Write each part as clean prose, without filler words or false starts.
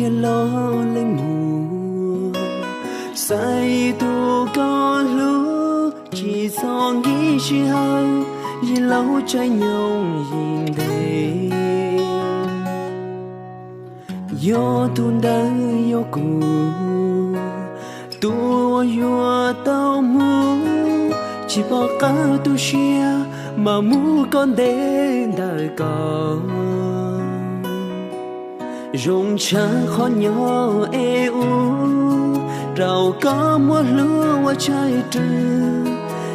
nghe lo lên mùa say tu có lúa chỉ do nghĩ chỉ hơn vì lâu trái nhau nhìn đây yo tuôn đời yo cũ tua yo tao mu chỉ bỏ cả tu chia mà mu con đến đời con rung cha khó nhỏ eu rau có mua lúa qua trái trừ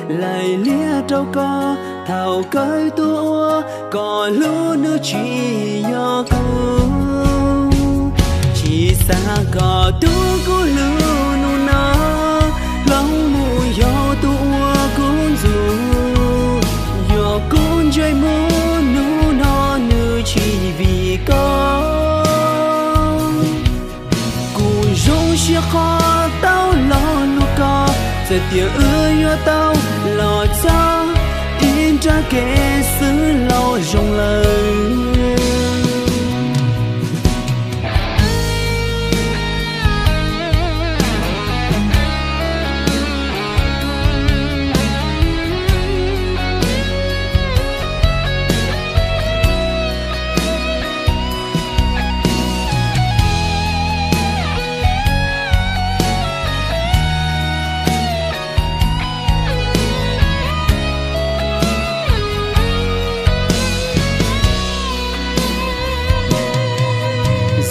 lại lia trâu có thảo cơi tua có lúa nữa chỉ do cô chỉ xa có tu cô lúa nu nó lòng mùi do tua cũng dù do cũng chơi muốn nu nó nữ chỉ vì con chia khó tao lo lu co giờ tiếng ơi tao lo cho in ra kẻ xứ lo rong lời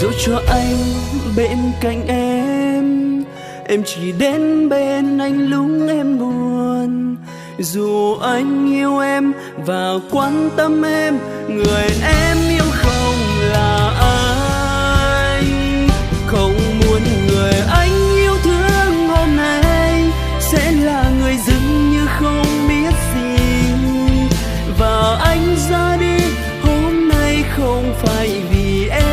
dù cho anh bên cạnh em chỉ đến bên anh lúc em buồn. Dù anh yêu em và quan tâm em, người em yêu không là anh. Không muốn người anh yêu thương hôm nay sẽ là người dưng như không biết gì. Và anh ra đi hôm nay không phải vì em.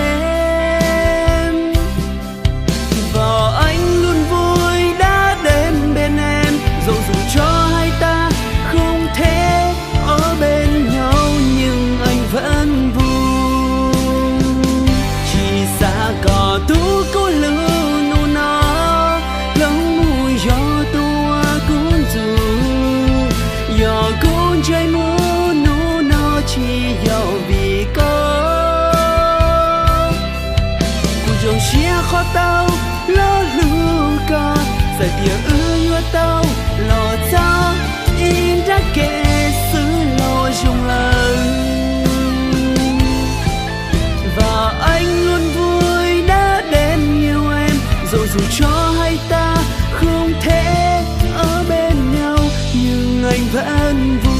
Khó tao lo lưu ca giải tiếng ưa tao lo cho in ra kẻ xứ lo dùng lời. Và anh luôn vui đã đến yêu em, dù cho hai ta không thể ở bên nhau nhưng anh vẫn vui.